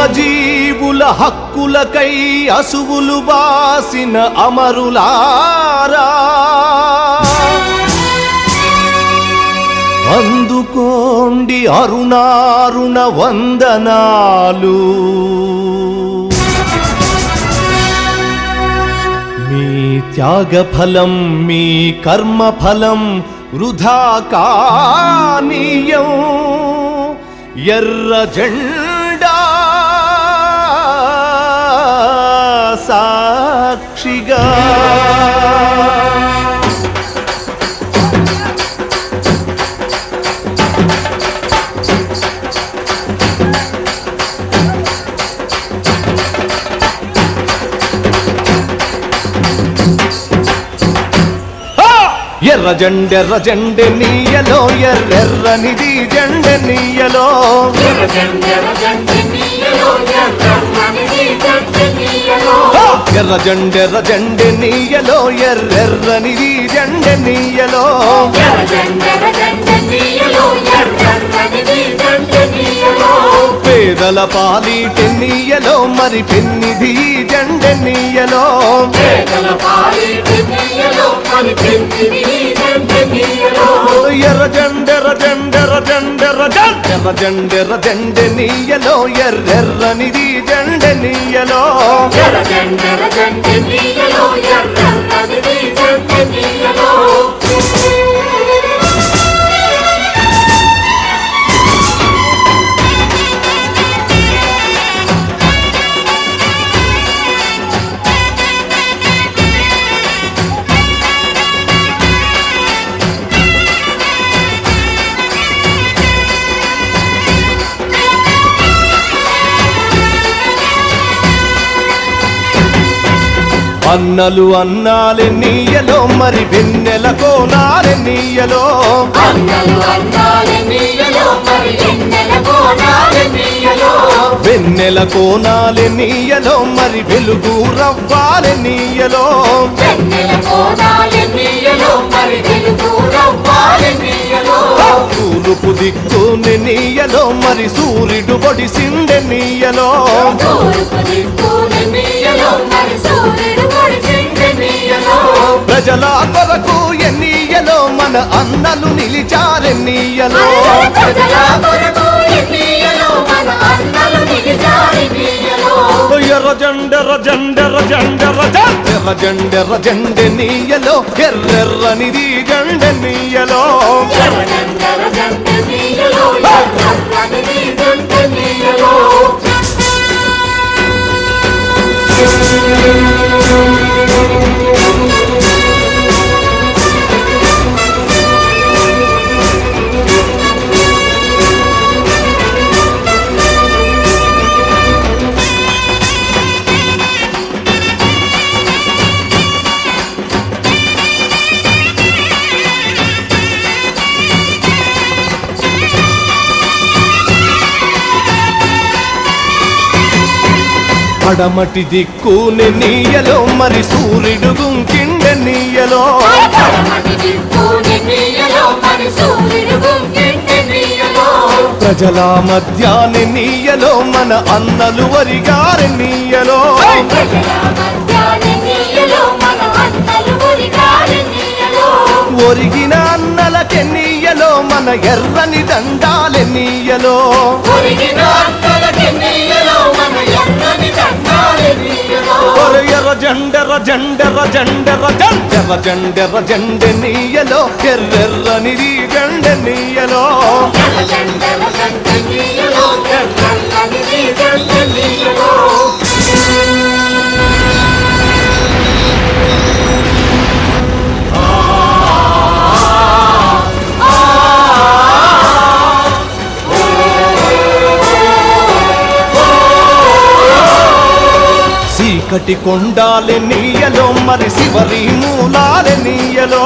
శ్రమజీవుల హక్కులకై అసువులు బాసిన అమరులారా అందుకోండి అరుణారుణ వందనాలు. మీ త్యాగఫలం మీ కర్మఫలం వృధా కానీయం. ఎర్ర జెండా సాక్షిగా ఎర్ర జెండె నీయలో ఎర్రెర్రనిది జెండె నీయలో. ఎర్ర జెండె నీయలో ఎర్రెర్రనిది జెండె నీయలో. పేదల పాలిటి నీయలో మరి పెన్నిది జెండె నీయలో. ఎర్ర జెండె నీయలో ఎర్రెర్రనిది జెండె నీయలో. అన్నలు అన్నాలే నీయలో మరి వెన్నెల కోనాలే నీయలో. వెన్నెల కోనాలే నీయలో మరి వెలుగు రవ్వాలే నీయలో. తూర్పు దిక్కుని నీయలో మరి సూర్యుడు పొడిసిండె నీయలో. ప్రజల కొరకు ఎన్నీయలో మన అన్నలు నిలిచారెన్నీయలో. ఎర్ర జెండె నీయలో ఎర్రెర్రనిది జెండె నీయలో. పడమటి దిక్కుని నీయలో మరి సూర్యుడు గుంకిండె నీయలో. ప్రజల మధ్యాని నీయలో మన అన్నలు వరిగారి నీయలో. ఒరిగిన అన్నలకి నీయలో మన ఎర్రని దండాలె నీయలో. ఎర్ర జెండె నీయలో ఎర్రెర్రనిది జెండె నీయలో. చీకటి కొండాలె నీయలో మరి శివరి మూలాలె నీయలో.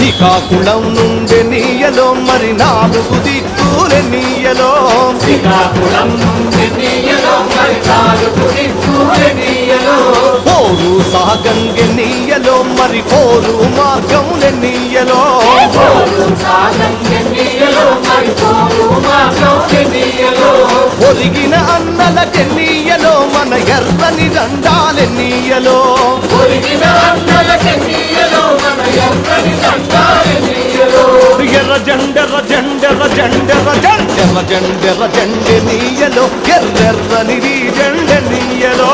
శ్రీకాకుళం నుండి నీయలో మరి 4 దిక్కులెన్నీయలో శ్రీకాకుళం నుండి నీయలో మరి 4 దిక్కులెన్నీయలో పోరు సాగంగెన్నీయలో మరి పోరు మార్గంలెన్నీయలో పోరు సాగంగెన్నీయలో మరి పోరు మార్గంలెన్నీయలో ఒరిగిన అన్నలకెన్నీయలో మన ఎర్రని దండాలెన్నీయలో ఒరిగిన అన్నలకెన్నీయలో మన ఎర్రని దండాలెన్నీయలో ఎర్ర జెండెర్ర జెండెర్ర జెండెర్ర జెండెర్ర జెండెర్ర జెండెనీయలో ఎర్రెర్రని జెండెనీయలో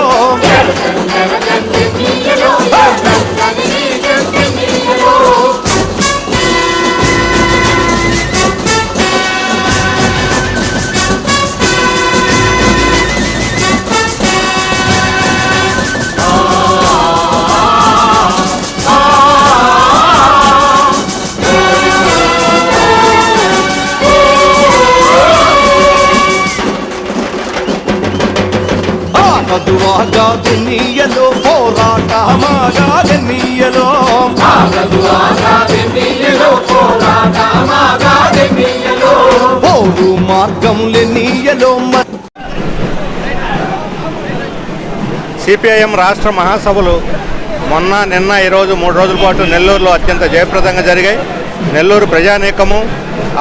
ఆగదువాగాదెన్నీయలో పోరాటమాగాదెన్నీయలో పోరు మార్గములెన్నీయలో సిపిఐఎం రాష్ట్ర మహాసభలు మొన్న నిన్న ఈరోజు 3 రోజుల పాటు నెల్లూరులో అత్యంత జయప్రదంగా జరిగాయి. నెల్లూరు ప్రజానీకము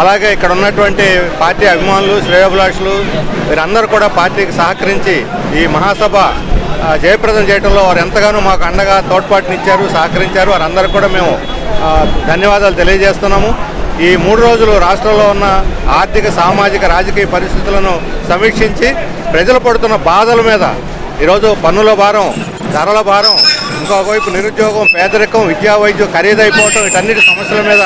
అలాగే ఇక్కడ ఉన్నటువంటి పార్టీ అభిమానులు శ్రేయోభిలాషులు వీరందరూ కూడా పార్టీకి సహకరించి ఈ మహాసభ జయప్రదం చేయడంలో వారు ఎంతగానో మాకు అండగా తోడ్పాటునిచ్చారు, సహకరించారు. వారందరూ కూడా మేము ధన్యవాదాలు తెలియజేస్తున్నాము. ఈ 3 రోజులు రాష్ట్రంలో ఉన్న ఆర్థిక సామాజిక రాజకీయ పరిస్థితులను సమీక్షించి ప్రజలు పడుతున్న బాధల మీద ఈరోజు పన్నుల భారం, ధరల భారం, ఇంకొకవైపు నిరుద్యోగం, పేదరికం, విద్యా వైద్యం ఖరీదైపోవటం, వీటన్నిటి సమస్యల మీద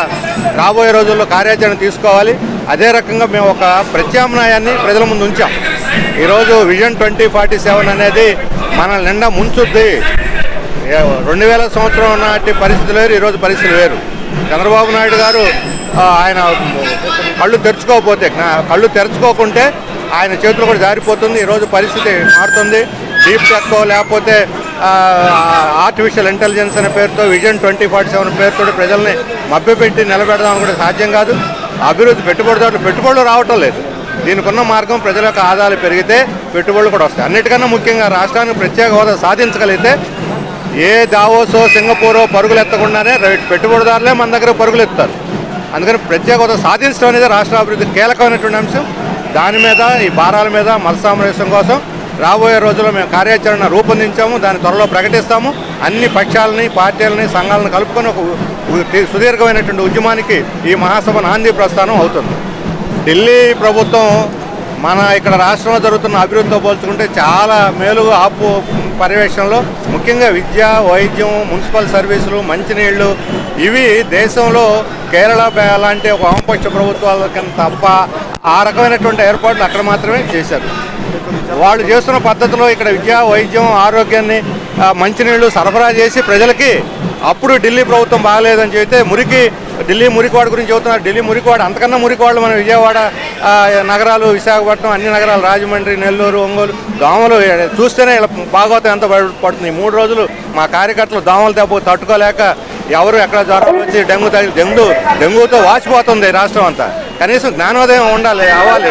రాబోయే రోజుల్లో కార్యాచరణ తీసుకోవాలి. అదే రకంగా మేము ఒక ప్రత్యామ్నాయాన్ని ప్రజల ముందు ఉంచాం. ఈరోజు విజన్ 2047 అనేది మన నిండా ముంచుద్ది. 2000 సంవత్సరం నాటి పరిస్థితులు వేరు, ఈరోజు పరిస్థితులు వేరు. చంద్రబాబు నాయుడు గారు ఆయన కళ్ళు తెరుచుకోకుంటే ఆయన చేతులు కూడా జారిపోతుంది. ఈరోజు పరిస్థితి మారుతుంది. డీప్ టెక్ లేకపోతే ఆర్టిఫిషియల్ ఇంటెలిజెన్స్ అనే పేరుతో విజన్ 2047 పేరుతో ప్రజల్ని మభ్యపెట్టి నిలబెడదామని కూడా సాధ్యం కాదు. అభివృద్ధి పెట్టుబడులు రావటం లేదు. దీనికి ఉన్న మార్గం ప్రజల యొక్క ఆదాయాలు పెరిగితే పెట్టుబడులు కూడా వస్తాయి. అన్నిటికన్నా ముఖ్యంగా రాష్ట్రానికి ప్రత్యేక హోదా సాధించగలిగితే ఏ దావోసో సింగపూరో పరుగులు ఎత్తకుండానే పెట్టుబడిదారులే మన దగ్గర పరుగులు ఎత్తుతారు. అందుకని ప్రత్యేక హోదా సాధించడం అనేది రాష్ట్ర అభివృద్ధి కీలకమైనటువంటి అంశం. దాని మీద ఈ భారాల మీద మతసామరస్యం కోసం రాబోయే రోజుల్లో మేము కార్యాచరణ రూపొందించాము. దాన్ని త్వరలో ప్రకటిస్తాము. అన్ని పక్షాలని, పార్టీలని, సంఘాలను కలుపుకొని ఒక సుదీర్ఘమైనటువంటి ఉద్యమానికి ఈ మహాసభ నాంది ప్రస్థానం అవుతుంది. ఢిల్లీ ప్రభుత్వం మన ఇక్కడ రాష్ట్రంలో జరుగుతున్న అభివృద్ధితో పోల్చుకుంటే చాలా మేలుగా ఆపు పర్యవేక్షణలో ముఖ్యంగా విద్య, వైద్యం, మున్సిపల్ సర్వీసులు, మంచినీళ్లు ఇవి దేశంలో కేరళ లాంటి ఒక వామపక్ష ప్రభుత్వాల కింద తప్ప ఆ రకమైనటువంటి ఏర్పాట్లు అక్కడ మాత్రమే చేశారు. వాళ్ళు చేస్తున్న పద్ధతిలో ఇక్కడ విద్య, వైద్యం, ఆరోగ్యాన్ని, మంచినీళ్లు సరఫరా చేసి ప్రజలకి అప్పుడు ఢిల్లీ ప్రభుత్వం బాగలేదని చెబితే ఢిల్లీ మురికివాడ గురించి చెబుతున్నారు. ఢిల్లీ మురికివాడ అంతకన్నా మురికివాడలు మన విజయవాడ నగరాలు, విశాఖపట్నం, అన్ని నగరాలు, రాజమండ్రి, నెల్లూరు, ఒంగోలు దోమలు చూస్తేనే ఇలా భాగవతం ఎంత పడుతుంది. 3 రోజులు మా కార్యకర్తలు దోమల దెబ్బ తట్టుకోలేక ఎవరు ఎక్కడ జ్వరాలు వచ్చి డెంగ్యూతో వాచిపోతుంది రాష్ట్రం అంతా. కనీసం జ్ఞానోదయం అవ్వాలి.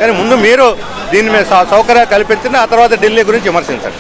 కానీ ముందు మీరు దీని మీద సౌకర్యాలు కల్పించండి, ఆ తర్వాత ఢిల్లీ గురించి విమర్శించండి.